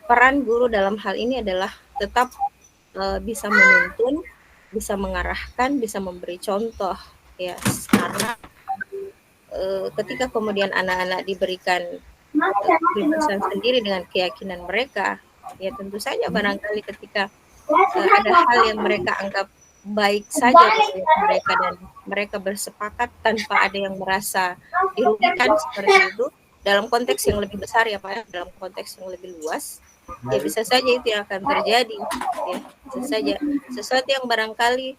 peran guru dalam hal ini adalah tetap bisa menuntun, bisa mengarahkan, bisa memberi contoh ya, karena ketika kemudian anak-anak diberikan kebebasan sendiri dengan keyakinan mereka. Ya tentu saja barangkali ketika ada hal yang mereka anggap baik saja untuk mereka dan mereka bersepakat tanpa ada yang merasa dirugikan seperti itu, dalam konteks yang lebih besar ya Pak, ya, dalam konteks yang lebih luas, ya bisa saja itu yang akan terjadi, ya bisa saja sesuatu yang barangkali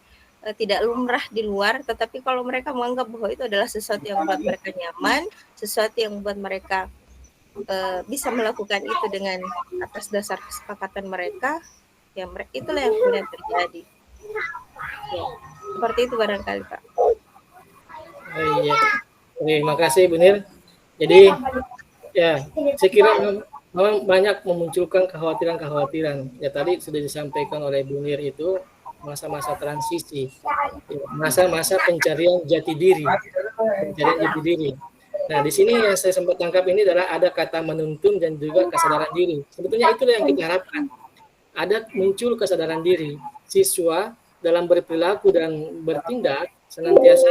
tidak lumrah di luar, tetapi kalau mereka menganggap bahwa itu adalah sesuatu yang membuat mereka nyaman, sesuatu yang membuat mereka bisa melakukan itu dengan atas dasar kesepakatan mereka, ya itulah yang kemudian terjadi. Ya, seperti itu barangkali Pak. Iya. Terima kasih Bu Nir. Jadi ya saya kira memang banyak memunculkan kekhawatiran-kekhawatiran. Ya tadi sudah disampaikan oleh Bu Nir itu masa-masa transisi, masa-masa pencarian jati diri. Nah, di sini yang saya sempat tangkap ini adalah ada kata menuntun dan juga kesadaran diri. Sebetulnya itulah yang kita harapkan. Ada muncul kesadaran diri. Siswa dalam berperilaku dan bertindak senantiasa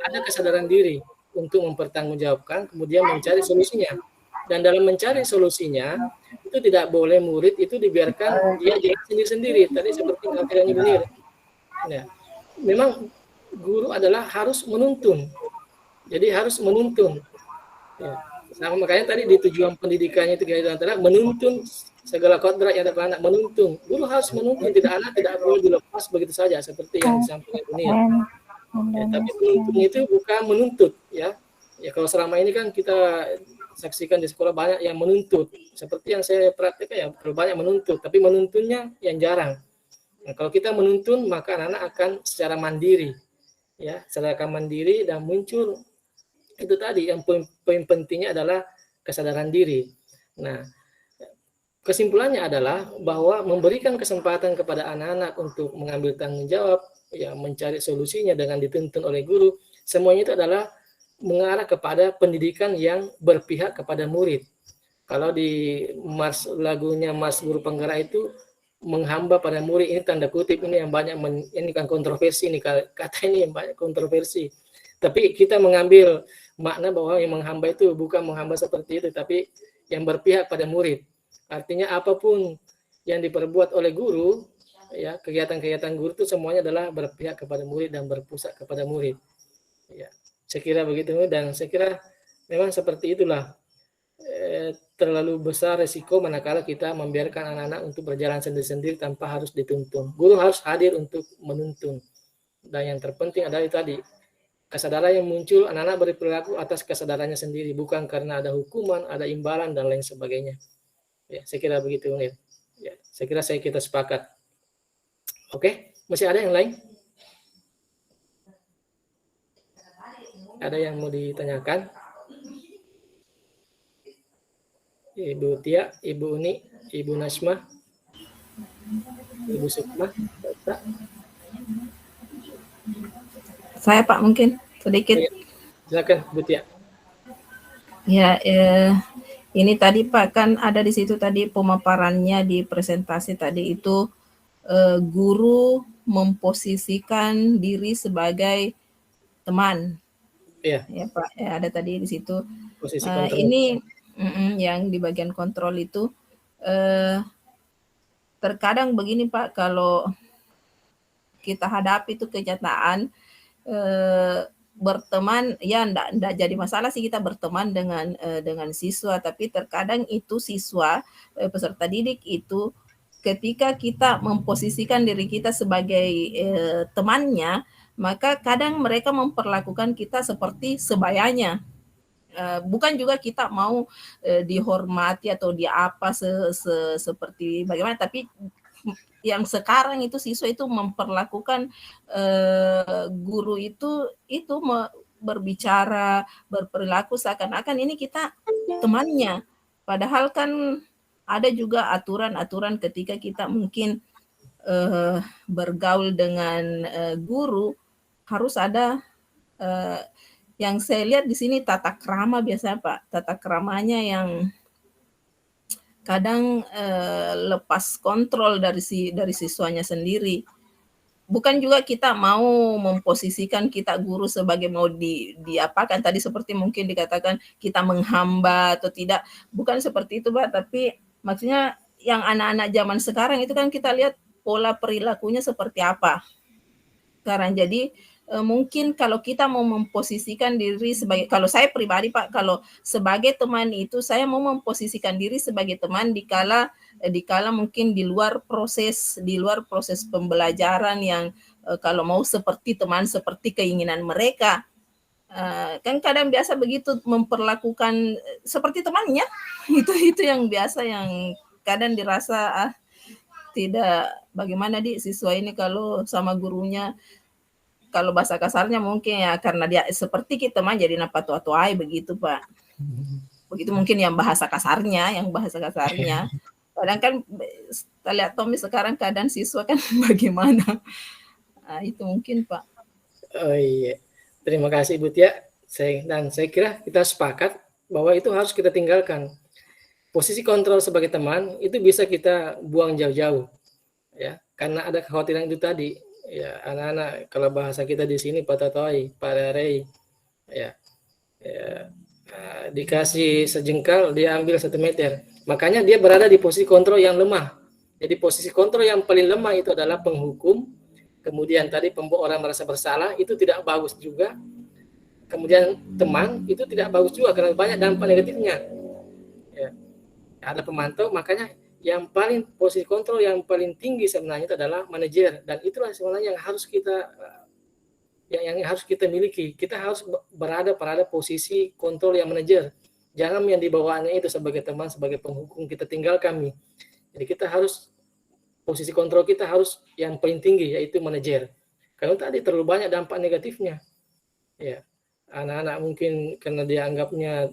ada kesadaran diri untuk mempertanggungjawabkan, kemudian mencari solusinya. Dan dalam mencari solusinya, itu tidak boleh murid itu dibiarkan dia jalan sendiri-sendiri. Tadi seperti kata Bunir. Nah, memang guru adalah harus menuntun. Jadi harus menuntun. Ya. Sama makanya tadi di tujuan pendidikannya itu antara menuntun segala kodrat yang ada pada anak, menuntun. Guru harus menuntun, tidak boleh dilepas begitu saja seperti yang disampaikan Bunir. Ya, tapi menuntun itu bukan menuntut, ya. Ya kalau selama ini kan kita saksikan di sekolah banyak yang menuntut, seperti yang saya praktekkan ya, banyak menuntut, tapi menuntunnya yang jarang. Nah, kalau kita menuntun maka anak-anak akan secara mandiri, ya, secara mandiri dan muncul itu tadi yang poin pentingnya adalah kesadaran diri. Nah, kesimpulannya adalah bahwa memberikan kesempatan kepada anak-anak untuk mengambil tanggung jawab, ya mencari solusinya dengan dituntun oleh guru, semuanya itu adalah mengarah kepada pendidikan yang berpihak kepada murid. Kalau di lagunya Mas Guru Penggerak itu menghamba pada murid, ini tanda kutip, ini yang banyak ini kan kontroversi, ini kata ini yang banyak kontroversi. Tapi kita mengambil makna bahwa yang menghamba itu bukan menghamba seperti itu, tapi yang berpihak pada murid. Artinya apapun yang diperbuat oleh guru, ya kegiatan-kegiatan guru itu semuanya adalah berpihak kepada murid dan berpusat kepada murid. Ya, saya kira begitu, dan saya kira memang seperti itulah. Terlalu besar resiko manakala kita membiarkan anak-anak untuk berjalan sendiri-sendiri tanpa harus dituntun. Guru harus hadir untuk menuntun. Dan yang terpenting adalah tadi kesadaran yang muncul, anak-anak berperilaku atas kesadarannya sendiri, bukan karena ada hukuman, ada imbalan dan lain sebagainya. Ya, saya kira begitu, Nir. Ya, saya kira kita sepakat. Oke, masih ada yang lain? Ada yang mau ditanyakan? Ibu Tia, Ibu Uni, Ibu Nasma, Ibu Sukma, Bapak. Saya Pak mungkin sedikit. Silakan Bu Tia. Ya, ini tadi Pak kan ada di situ tadi pemaparannya di presentasi tadi itu guru memposisikan diri sebagai teman. Iya. Ya Pak, ya, ada tadi di situ. Posisi kontrol. Ini yang di bagian kontrol itu terkadang begini Pak, kalau kita hadapi itu kenyataan berteman, ya enggak jadi masalah sih kita berteman dengan siswa, tapi terkadang itu siswa peserta didik itu ketika kita memposisikan diri kita sebagai temannya, maka kadang mereka memperlakukan kita seperti sebayanya. Bukan juga kita mau dihormati atau diapa seperti bagaimana, tapi yang sekarang itu siswa itu memperlakukan guru itu berbicara, berperilaku seakan-akan ini kita temannya. Padahal kan ada juga aturan-aturan ketika kita mungkin bergaul dengan guru, harus ada yang saya lihat di sini tata krama biasanya Pak, tata kramanya yang kadang lepas kontrol dari siswanya sendiri. bukan juga kita mau memposisikan kita guru sebagai mau diapakan tadi seperti mungkin dikatakan kita menghamba atau tidak, bukan seperti itu Pak, tapi maksudnya yang anak-anak zaman sekarang itu kan kita lihat pola perilakunya seperti apa sekarang. Jadi mungkin kalau kita mau memposisikan diri sebagai, kalau saya pribadi Pak, kalau sebagai teman itu saya mau memposisikan diri sebagai teman dikala mungkin di luar proses pembelajaran yang kalau mau seperti teman, seperti keinginan mereka. Kan kadang biasa begitu memperlakukan seperti temannya. Itu yang biasa, yang kadang dirasa tidak, bagaimana siswa ini kalau sama gurunya, kalau bahasa kasarnya mungkin ya karena dia seperti kita teman jadi napatu-atuai begitu Pak. Begitu mungkin yang bahasa kasarnya. Kadang kan kita lihat Tommy sekarang keadaan siswa kan bagaimana. Itu mungkin Pak. Oh iya, terima kasih Ibu Tia. Dan saya kira kita sepakat bahwa itu harus kita tinggalkan. Posisi kontrol sebagai teman itu bisa kita buang jauh-jauh, ya, karena ada kekhawatiran itu tadi. Ya, anak-anak kalau bahasa kita di sini patatoi, pararei, ya, dikasih sejengkal dia ambil 1 meter. Makanya dia berada di posisi kontrol yang lemah. Jadi posisi kontrol yang paling lemah itu adalah penghukum. Kemudian tadi pembuat orang merasa bersalah, itu tidak bagus juga. Kemudian teman itu tidak bagus juga karena banyak dampak negatifnya. Ya. Ada pemantau, makanya yang paling posisi kontrol yang paling tinggi sebenarnya itu adalah manajer, dan itulah sebenarnya yang harus kita miliki. Kita harus berada pada posisi kontrol yang manajer. Jangan yang di bawahnya itu sebagai teman, sebagai penghukum kita tinggal kami. Jadi kita harus posisi kontrol kita harus yang paling tinggi, yaitu manajer. Karena tadi terlalu banyak dampak negatifnya. Ya, anak-anak mungkin karena dianggapnya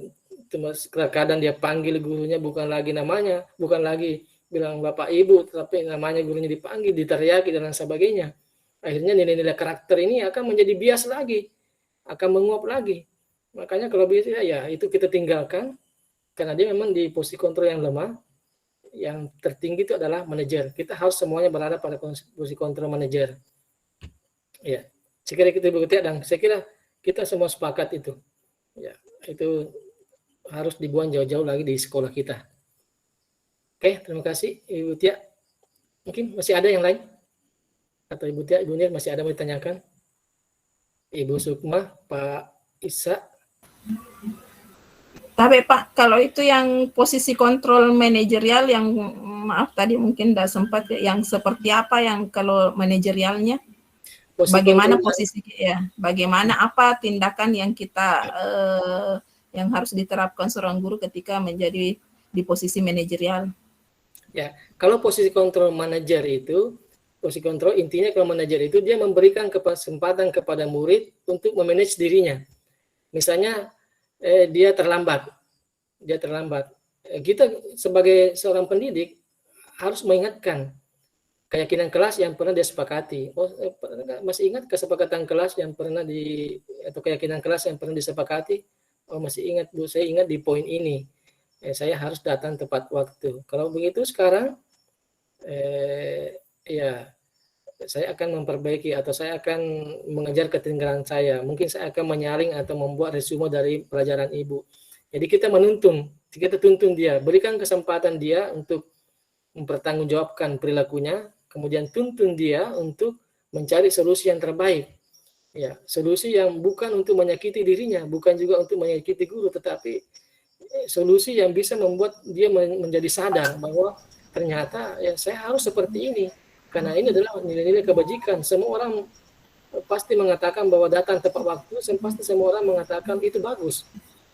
kadang dia panggil gurunya bukan lagi namanya, bukan lagi bilang bapak ibu, tapi namanya gurunya dipanggil, diteriaki dan sebagainya. Akhirnya nilai-nilai karakter ini akan menjadi bias lagi, akan menguap lagi. Makanya kalau bisa ya itu kita tinggalkan, karena dia memang di posisi kontrol yang lemah. Yang tertinggi itu adalah manajer. Kita harus semuanya berada pada posisi kontrol manajer. Ya, saya kira kita begitu, dan saya kira kita semua sepakat itu. Ya, itu harus dibuang jauh-jauh lagi di sekolah kita. Oke, terima kasih Ibu Tia. Mungkin masih ada yang lain? Atau Ibu Tia, Ibu Nir masih ada mau ditanyakan? Ibu Sukma, Pak Isa. Tapi Pak, kalau itu yang posisi kontrol manajerial yang maaf tadi mungkin tidak sempat, yang seperti apa yang kalau manajerialnya? Bagaimana posisi ya? Bagaimana apa tindakan yang kita yang harus diterapkan seorang guru ketika menjadi di posisi manajerial? Ya, kalau posisi kontrol manajer itu, posisi kontrol intinya kalau manajer itu dia memberikan kesempatan kepada murid untuk memanage dirinya. Misalnya dia terlambat. Kita sebagai seorang pendidik harus mengingatkan keyakinan kelas yang pernah dia sepakati. Masih ingat kesepakatan kelas yang pernah atau keyakinan kelas yang pernah disepakati? Oh, masih ingat Bu, saya ingat di poin ini. Saya harus datang tepat waktu. Kalau begitu sekarang ya saya akan memperbaiki atau saya akan mengejar ketinggalan saya. Mungkin saya akan menyaring atau membuat resume dari pelajaran Ibu. Jadi kita tuntun dia, berikan kesempatan dia untuk mempertanggungjawabkan perilakunya, kemudian tuntun dia untuk mencari solusi yang terbaik. Ya, solusi yang bukan untuk menyakiti dirinya, bukan juga untuk menyakiti guru, tetapi solusi yang bisa membuat dia menjadi sadar bahwa ternyata ya saya harus seperti ini. Karena ini adalah nilai-nilai kebajikan. Semua orang pasti mengatakan bahwa datang tepat waktu, pasti semua orang mengatakan itu bagus.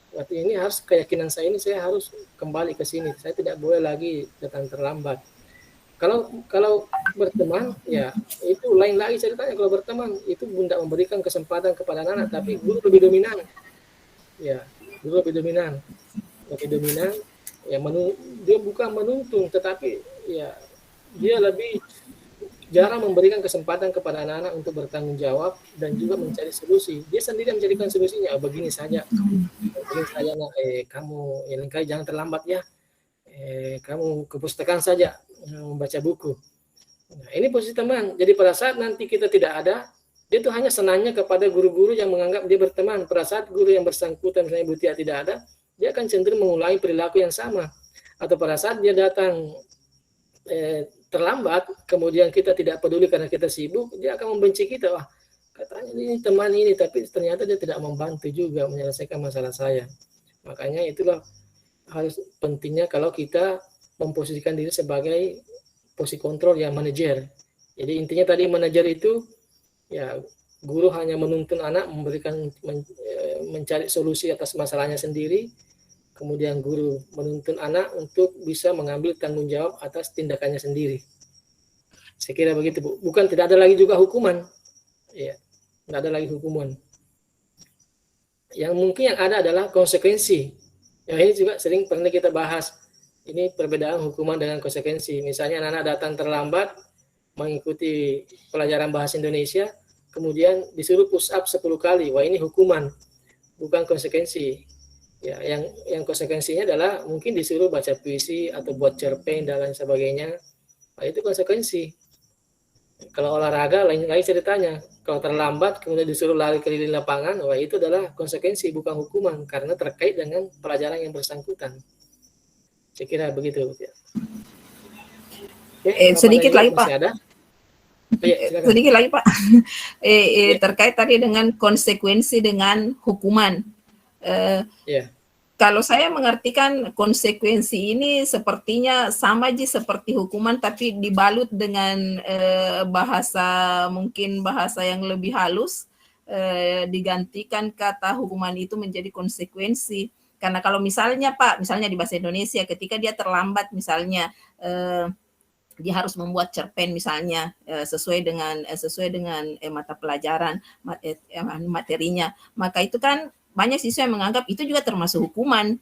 Berarti ini harus keyakinan saya ini, saya harus kembali ke sini. Saya tidak boleh lagi datang terlambat. Kalau berteman, ya itu lain lagi ceritanya. Kalau berteman, itu bunda memberikan kesempatan kepada anak, tapi guru lebih dominan. Ya, guru lebih dominan. Ya, dia bukan menuntun, tetapi ya dia lebih jarang memberikan kesempatan kepada anak-anak untuk bertanggung jawab dan juga mencari solusi. Dia sendiri mencarikan solusinya. Begini saja, nak, kamu yang lain kali jangan terlambat ya. Kamu ke perpustakaan saja membaca buku. Nah, ini posisi teman. Jadi pada saat nanti kita tidak ada, dia tuh hanya senangnya kepada guru-guru yang menganggap dia berteman. Pada saat guru yang bersangkutan, misalnya Bu Tia tidak ada, dia akan cenderung mengulangi perilaku yang sama. Atau pada saat dia datang terlambat, kemudian kita tidak peduli karena kita sibuk, dia akan membenci kita. Wah, katanya ini teman ini, tapi ternyata dia tidak membantu juga menyelesaikan masalah saya. Makanya itulah harus pentingnya kalau kita memposisikan diri sebagai posisi kontrol yang manajer. Jadi intinya tadi manajer itu ya guru hanya menuntun anak memberikan mencari solusi atas masalahnya sendiri, kemudian guru menuntun anak untuk bisa mengambil tanggung jawab atas tindakannya sendiri. Saya kira begitu, Bu. Bukan tidak ada lagi juga hukuman. Ya, tidak ada lagi hukuman. Yang mungkin yang ada adalah konsekuensi. Ya, ini juga sering pernah kita bahas. Ini perbedaan hukuman dengan konsekuensi. Misalnya anak-anak datang terlambat mengikuti pelajaran bahasa Indonesia, kemudian disuruh push up 10 kali. Wah, ini hukuman, bukan konsekuensi. Ya, yang konsekuensinya adalah mungkin disuruh baca puisi atau buat cerpen dan lain sebagainya. Nah, itu konsekuensi. Kalau olahraga lain ceritanya. Kalau terlambat kemudian disuruh lari keliling lapangan, wah itu adalah konsekuensi bukan hukuman karena terkait dengan pelajaran yang bersangkutan. Saya kira begitu. Oke, sedikit lagi Pak. Ada? Sedikit lagi Pak. Terkait tadi dengan konsekuensi dengan hukuman. Kalau saya mengartikan konsekuensi ini sepertinya sama aja seperti hukuman, tapi dibalut dengan bahasa yang lebih halus, digantikan kata hukuman itu menjadi konsekuensi. Karena kalau misalnya Pak, misalnya di bahasa Indonesia ketika dia terlambat misalnya dia harus membuat cerpen misalnya sesuai dengan mata pelajaran materinya, maka itu kan banyak siswa yang menganggap itu juga termasuk hukuman.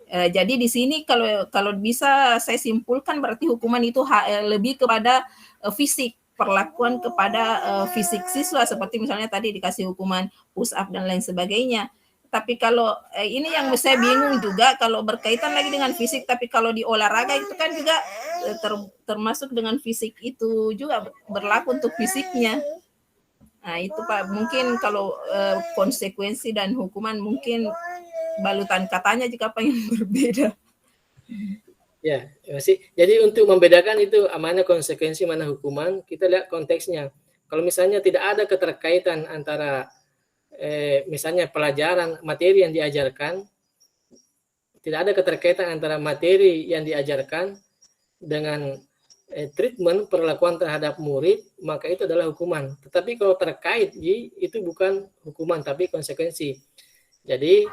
Jadi di sini kalau bisa saya simpulkan berarti hukuman itu lebih kepada fisik, perlakuan kepada fisik siswa, seperti misalnya tadi dikasih hukuman push up dan lain sebagainya. Tapi kalau ini yang saya bingung juga kalau berkaitan lagi dengan fisik, tapi kalau di olahraga itu kan juga termasuk dengan fisik itu juga berlaku untuk fisiknya. Nah itu Pak, mungkin kalau konsekuensi dan hukuman mungkin balutan katanya juga apa yang berbeda. Ya, masih. Jadi untuk membedakan itu mana konsekuensi, mana hukuman, kita lihat konteksnya. Kalau misalnya tidak ada keterkaitan antara misalnya pelajaran materi yang diajarkan, tidak ada keterkaitan antara materi yang diajarkan dengan treatment perlakuan terhadap murid, maka itu adalah hukuman. Tetapi kalau terkait, itu bukan hukuman tapi konsekuensi. Jadi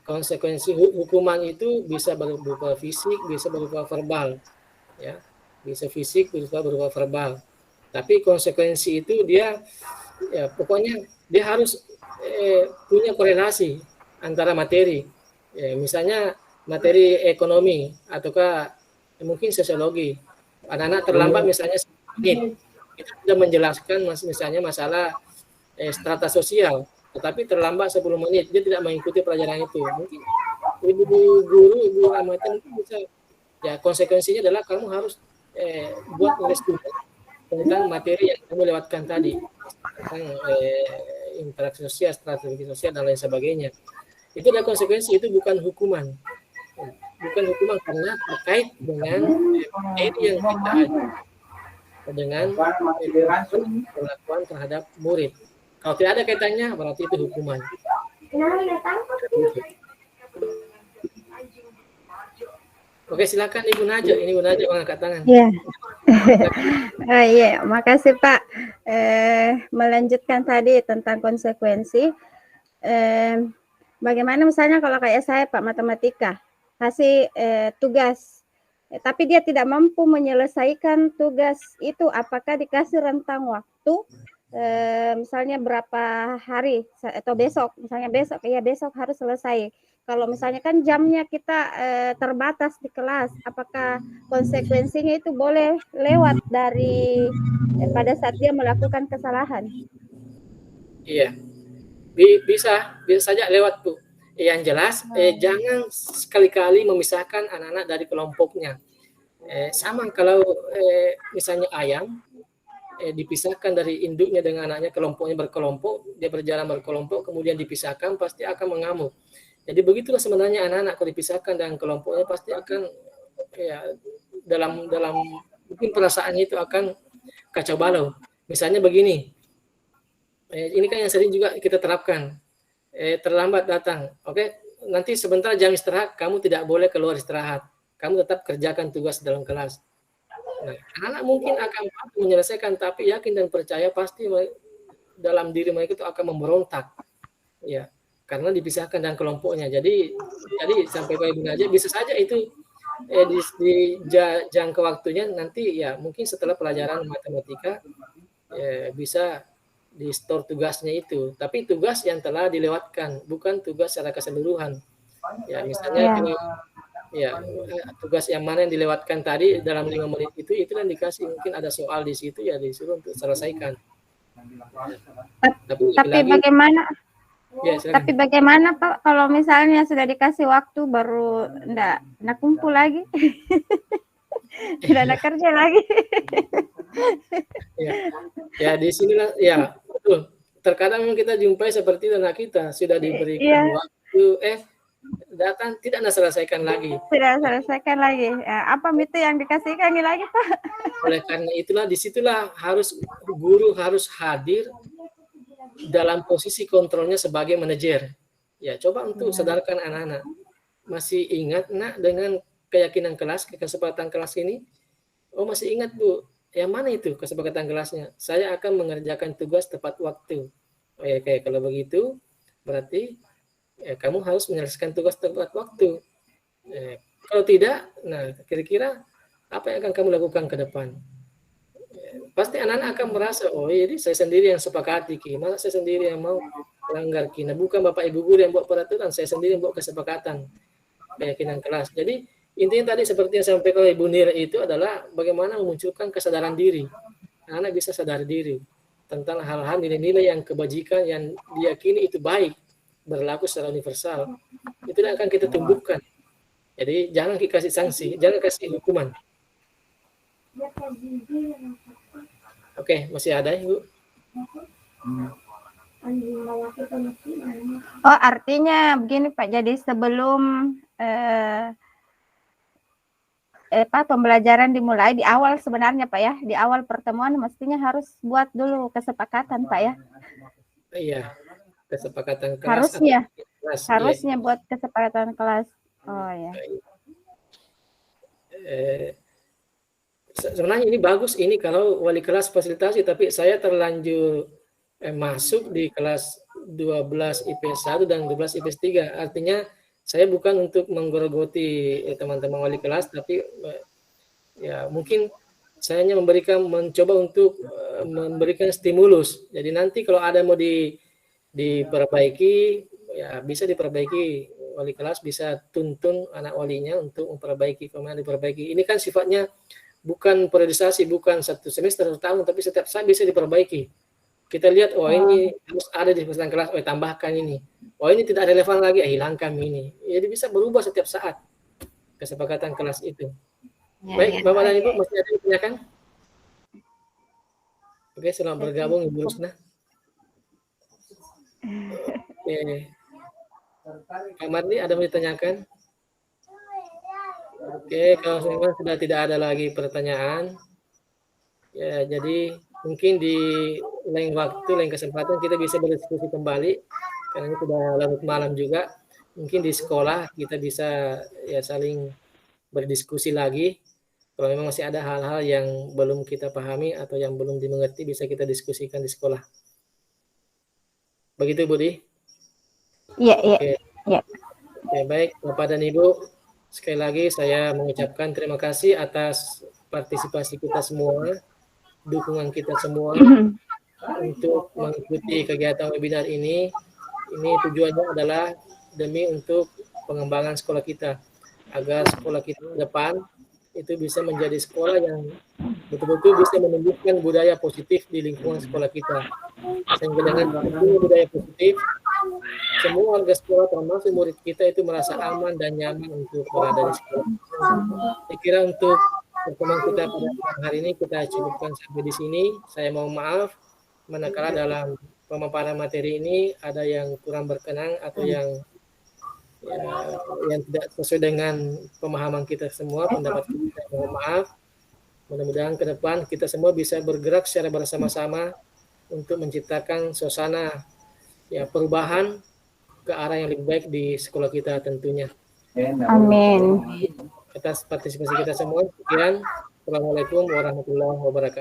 konsekuensi hukuman itu bisa berupa fisik, bisa berupa verbal, ya, bisa fisik, bisa berupa verbal. Tapi konsekuensi itu dia, ya pokoknya dia harus punya korelasi antara materi. Ya, misalnya materi ekonomi ataukah mungkin sosiologi. Anak-anak terlambat misalnya 10 menit, kita sudah menjelaskan misalnya masalah strata sosial, tetapi terlambat 10 menit, dia tidak mengikuti pelajaran itu. Mungkin ibu amati mungkin bisa, ya konsekuensinya adalah kamu harus buat studi tentang materi yang kamu lewatkan tadi, tentang interaksi sosial, strategi sosial dan lain sebagainya. Itu adalah konsekuensi, itu bukan hukuman. Bukan hukuman karena terkait dengan materi yang kita ajar dengan perlakuan terhadap murid. Kalau tidak ada kaitannya berarti itu hukuman. Oke, silakan Ibu Najwa. Ini Ibu Najwa mengangkat tangan. Iya. Iya, makasih Pak. Melanjutkan tadi tentang konsekuensi. Bagaimana misalnya kalau kayak saya Pak matematika, kasih tugas, tapi dia tidak mampu menyelesaikan tugas itu, apakah dikasih rentang waktu misalnya berapa hari atau besok, misalnya besok harus selesai. Kalau misalnya kan jamnya kita terbatas di kelas, apakah konsekuensinya itu boleh lewat dari pada saat dia melakukan kesalahan? Iya, bisa saja lewat Bu. Yang jelas jangan sekali-kali memisahkan anak-anak dari kelompoknya. Sama kalau misalnya ayam, dipisahkan dari induknya dengan anaknya, kelompoknya berkelompok, dia berjalan berkelompok, kemudian dipisahkan, pasti akan mengamuk. Jadi begitulah sebenarnya anak-anak kalau dipisahkan dengan kelompoknya pasti akan ya dalam mungkin perasaannya itu akan kacau balau. Misalnya begini, ini kan yang sering juga kita terapkan, terlambat datang, oke? Nanti sebentar jam istirahat, kamu tidak boleh keluar istirahat. Kamu tetap kerjakan tugas dalam kelas. Nah, anak mungkin akan menyelesaikan, tapi yakin dan percaya pasti dalam diri mereka itu akan memberontak. Ya, karena dipisahkan dengan kelompoknya. Jadi sampai Pak Ibu aja bisa saja itu di jangka waktunya nanti ya mungkin setelah pelajaran matematika bisa di store tugasnya itu, tapi tugas yang telah dilewatkan, bukan tugas secara keseluruhan. Ya, misalnya kalau tugas yang mana yang dilewatkan tadi dalam 5 menit itu kan dikasih mungkin ada soal di situ ya disuruh untuk selesaikan. Tapi bagaimana? Ya, tapi bagaimana Pak kalau misalnya sudah dikasih waktu baru enggak kumpul lagi? Tidak ada kerja lagi. Ya di sinilah ya betul. Terkadang memang kita jumpai seperti anak kita sudah diberikan waktu datang tidak selesaikan lagi. Tidak selesaikan lagi. Apa itu yang dikasihkan lagi Pak? Oleh karena itulah disitulah guru harus hadir dalam posisi kontrolnya sebagai manajer. Ya coba untuk sadarkan anak-anak. Masih ingat nak dengan keyakinan kelas, kesepakatan kelas ini? Oh masih ingat Bu. Yang mana itu kesepakatan kelasnya? Saya akan mengerjakan tugas tepat waktu. Oke, kalau begitu berarti kamu harus menyelesaikan tugas tepat waktu. Kalau tidak, nah kira-kira apa yang akan kamu lakukan ke depan? Pasti anak-anak akan merasa, oh ini saya sendiri yang sepakati, masa saya sendiri yang mau melanggar. Nah bukan Bapak Ibu guru yang buat peraturan, saya sendiri yang buat kesepakatan keyakinan kelas. Jadi intinya tadi seperti yang sampaikan oleh Ibu Nira itu adalah bagaimana memunculkan kesadaran diri. Anak bisa sadar diri tentang hal-hal nilai-nilai yang kebajikan yang diyakini itu baik, berlaku secara universal. Itu yang akan kita tumbuhkan. Jadi jangan dikasih sanksi, jangan kasih hukuman. Oke, masih ada Ibu? Oh artinya begini Pak, jadi sebelum pembelajaran dimulai di awal sebenarnya Pak ya, di awal pertemuan mestinya harus buat dulu kesepakatan Pak ya. Iya, kesepakatan kelas. Harusnya buat kesepakatan kelas. Oh ya. Sebenarnya ini bagus ini kalau wali kelas fasilitasi, tapi saya terlanjur masuk di kelas 12 IPS 1 dan 12 IPS 3. Artinya saya bukan untuk menggerogoti teman-teman wali kelas, tapi ya mungkin saya hanya mencoba untuk memberikan stimulus. Jadi nanti kalau ada mau diperbaiki, ya bisa diperbaiki. Wali kelas bisa tuntun anak walinya untuk memperbaiki, kemana diperbaiki. Ini kan sifatnya bukan periodisasi, bukan 1 semester 1 tahun, tapi setiap saat bisa diperbaiki. Kita lihat, oh ini harus ada di peserta kelas, oh tambahkan ini. Oh ini tidak relevan lagi, hilangkan ini. Jadi bisa berubah setiap saat kesepakatan kelas itu. Baik, Bapak dan Ibu, masih ada yang ditanyakan? Oke, selamat bergabung Ibu Rusna. Oke. Kak Mardi, ada yang ditanyakan? Oke, kalau memang sudah tidak ada lagi pertanyaan, ya jadi mungkin di lain waktu, lain kesempatan kita bisa berdiskusi kembali, karena ini sudah larut malam juga. Mungkin di sekolah kita bisa ya saling berdiskusi lagi. Kalau memang masih ada hal-hal yang belum kita pahami atau yang belum dimengerti, bisa kita diskusikan di sekolah. Begitu, Budi? Iya. Oke, baik, Bapak dan Ibu. Sekali lagi saya mengucapkan terima kasih atas partisipasi kita semua, dukungan kita semua untuk mengikuti kegiatan webinar ini. Ini tujuannya adalah demi untuk pengembangan sekolah kita, agar sekolah kita ke depan itu bisa menjadi sekolah yang betul-betul bisa menumbuhkan budaya positif di lingkungan sekolah kita. Sehingga dengan budaya positif, semua warga sekolah termasuk murid kita itu merasa aman dan nyaman untuk berada di sekolah. Saya kira untuk pertemuan kita pada malam hari ini kita cukupkan sampai di sini. Saya mohon maaf manakala dalam pemaparan materi ini ada yang kurang berkenan atau yang tidak sesuai dengan pemahaman kita semua, pendapat kita. Mohon maaf. Mudah-mudahan ke depan kita semua bisa bergerak secara bersama-sama untuk menciptakan suasana perubahan ke arah yang lebih baik di sekolah kita tentunya. Amin. Atas partisipasi kita semua, sekian. Assalamualaikum warahmatullahi wabarakatuh.